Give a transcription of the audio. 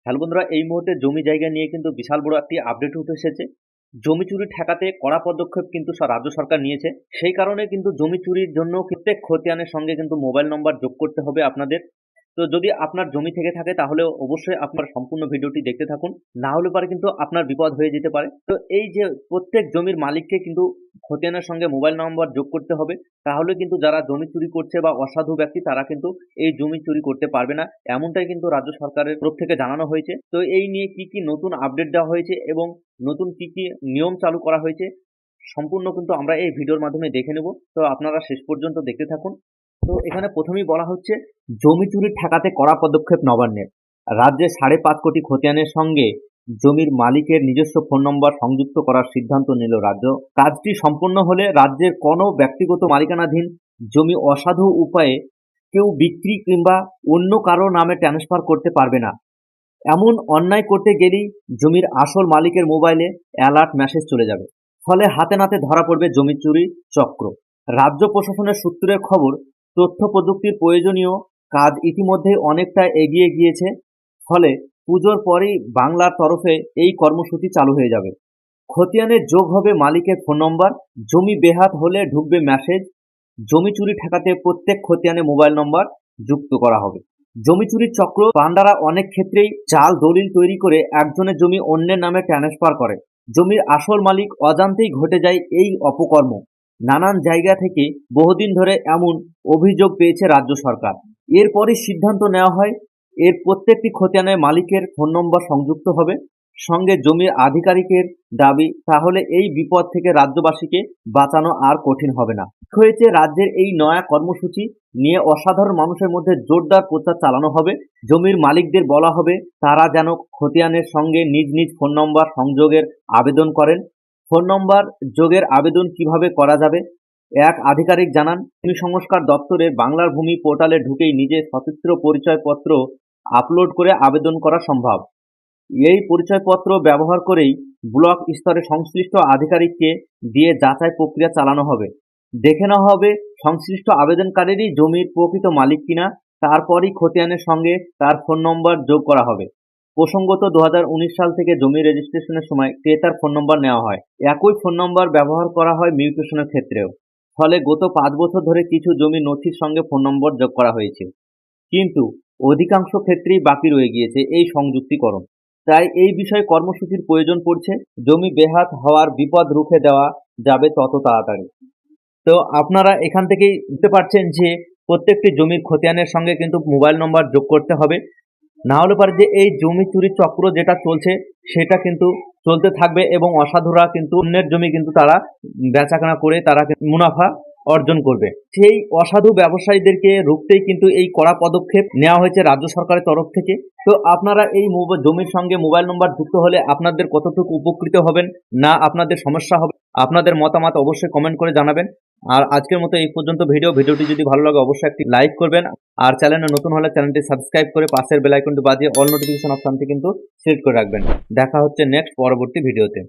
Hello বন্ধুরা, এই মুহূর্তে জমি জায়গা নিয়ে কিন্তু বিশাল বড় একটি আপডেট উঠে এসেছে। জমি চুরি ঠেকাতে কড়া পদক্ষেপ কিন্তু রাজ্য সরকার নিয়েছে। সেই কারণে কিন্তু জমি চুরির জন্য প্রত্যেক খতিয়ানের সঙ্গে কিন্তু মোবাইল নম্বর যোগ করতে হবে আপনাদের। তো যদি আপনার জমি থেকে থাকে তাহলে অবশ্যই আপনার সম্পূর্ণ ভিডিওটি দেখতে থাকুন, না হলে পারে কিন্তু আপনার বিপদ হয়ে যেতে পারে। তো এই যে প্রত্যেক জমির মালিককে কিন্তু খতিয়ানের সঙ্গে মোবাইল নম্বর যোগ করতে হবে, তাহলে কিন্তু যারা জমি চুরি করছে বা অসাধু ব্যক্তি তারা কিন্তু এই জমি চুরি করতে পারবে না, এমনটাই কিন্তু রাজ্য সরকারের তরফ থেকে জানানো হয়েছে। তো এই নিয়ে কি কি নতুন আপডেট দেওয়া হয়েছে এবং নতুন কি কি নিয়ম চালু করা হয়েছে সম্পূর্ণ কিন্তু আমরা এই ভিডিওর মাধ্যমে দেখে নেব। তো আপনারা শেষ পর্যন্ত দেখতে থাকুন। তো এখানে প্রথমেই বলা হচ্ছে জমি চুরি ঠেকাতে কড়া পদক্ষেপ নবান্নের। রাজ্যে 5.5 কোটি খতিয়ানের সঙ্গে জমির মালিকের নিজস্ব ফোন নম্বর সংযুক্ত করার সিদ্ধান্ত নিল রাজ্য। কাজটি সম্পন্ন হলে রাজ্যের কোনো ব্যক্তিগত মালিকানাধীন জমি অসাধু উপায়ে কেউ বিক্রি কিংবা অন্য কারো নামে ট্রান্সফার করতে পারবে না। এমন অন্যায় করতে গেলেই জমির আসল মালিকের মোবাইলে অ্যালার্ট মেসেজ চলে যাবে। ফলে হাতে নাতে ধরা পড়বে জমি চুরি চক্র। রাজ্য প্রশাসনের সূত্রের খবর, তথ্য প্রযুক্তির প্রয়োজনীয় কাজ ইতিমধ্যেই অনেকটা এগিয়ে গিয়েছে। ফলে পুজোর পরেই বাংলার তরফে এই কর্মসূচি চালু হয়ে যাবে। খতিয়ানে যোগ হবে মালিকের ফোন নম্বর, জমি বেহাত হলে ঢুকবে মেসেজ। জমি চুরি ঠেকাতে প্রত্যেক খতিয়ানে মোবাইল নম্বর যুক্ত করা হবে। জমি চুরির চক্র পান্ডারা অনেক ক্ষেত্রেই জাল দলিল তৈরি করে একজনের জমি অন্যের নামে ট্রান্সফার করে। জমির আসল মালিক অজান্তেই ঘটে যায় এই অপকর্ম। নানান জায়গা থেকে বহুদিন ধরে এমন অভিযোগ পেয়েছে রাজ্য সরকার। এরপরই সিদ্ধান্ত নেওয়া হয় এর প্রত্যেকটি খতিয়ানের মালিকের ফোন নম্বর সংযুক্ত হবে, সঙ্গে জমির আধিকারিকের দাবি। তাহলে এই বিপদ থেকে রাজ্যবাসীকে বাঁচানো আর কঠিন হবে না। হয়েছে রাজ্যের এই নয়া কর্মসূচি নিয়ে অসাধারণ মানুষের মধ্যে জোরদার প্রচার চালানো হবে। জমির মালিকদের বলা হবে তারা যেন খতিয়ানের সঙ্গে নিজ নিজ ফোন নম্বর সংযোগের আবেদন করেন। ফোন নম্বর যোগের আবেদন কিভাবে করা যাবে? এক আধিকারিক জানান, ভূমি সংস্কার দপ্তরের বাংলার ভূমি পোর্টালে ঢুকেই নিজের সচিত্র পরিচয়পত্র আপলোড করে আবেদন করা সম্ভব। এই পরিচয়পত্র ব্যবহার করেই ব্লক স্তরে সংশ্লিষ্ট আধিকারিককে দিয়ে যাচাই প্রক্রিয়া চালানো হবে। দেখে নেওয়া হবে সংশ্লিষ্ট আবেদনকারীরই জমির প্রকৃত মালিক কিনা। তারপরই খতিয়ানের সঙ্গে তার ফোন নম্বর যোগ করা হবে। প্রসঙ্গত 2019 সাল থেকে জমি রেজিস্ট্রেশনের সময় ক্রেতার ফোন নম্বর নেওয়া হয়। একই ফোন নম্বর ব্যবহার করা হয় মিউটেশনের ক্ষেত্রেও। ফলে গত 5 বছর ধরে কিছু জমির নথির সঙ্গে ফোন নম্বর যোগ করা হয়েছে, কিন্তু অধিকাংশ ক্ষেত্রেই বাকি রয়ে গিয়েছে এই সংযুক্তিকরণ। তাই এই বিষয়ে কর্মসূচির প্রয়োজন পড়ছে। জমি বেহাত হওয়ার বিপদ রুখে দেওয়া যাবে তত তাড়াতাড়ি। তো আপনারা এখান থেকেই বুঝতে পারছেন যে প্রত্যেকটি জমির খতিয়ানের সঙ্গে কিন্তু মোবাইল নম্বর যোগ করতে হবে, না হলে পারে যে এই জমি চুরির চক্র যেটা চলছে সেটা কিন্তু চলতে থাকবে এবং অসাধুরা কিন্তু অন্যের জমি কিন্তু তারা বেচাকেনা করে তারা মুনাফা অর্জন করবে। সেই অসাধু ব্যবসায়ীদেরকে রুখতেই কিন্তু এই কড়া পদক্ষেপ নেওয়া হয়েছে রাজ্য সরকারের তরফ থেকে। তো আপনারা এই জমির সঙ্গে মোবাইল নম্বর যুক্ত হলে আপনাদের কতটুকু উপকৃত হবেন, না আপনাদের সমস্যা হবে, আপনাদের মতামত অবশ্যই কমেন্ট করে জানাবেন। আর আজকের মতো এই পর্যন্ত ভিডিওটি যদি ভালো লাগে অবশ্যই একটি লাইক করবেন। আর চ্যানেলে নতুন হলে চ্যানেলটি সাবস্ক্রাইব করে পাশের বেল আইকনটি বাজিয়ে অল নোটিফিকেশন অপশনটি কিন্তু সিলেক্ট করে রাখবেন। দেখা হচ্ছে নেক্সট পরবর্তী ভিডিওতে।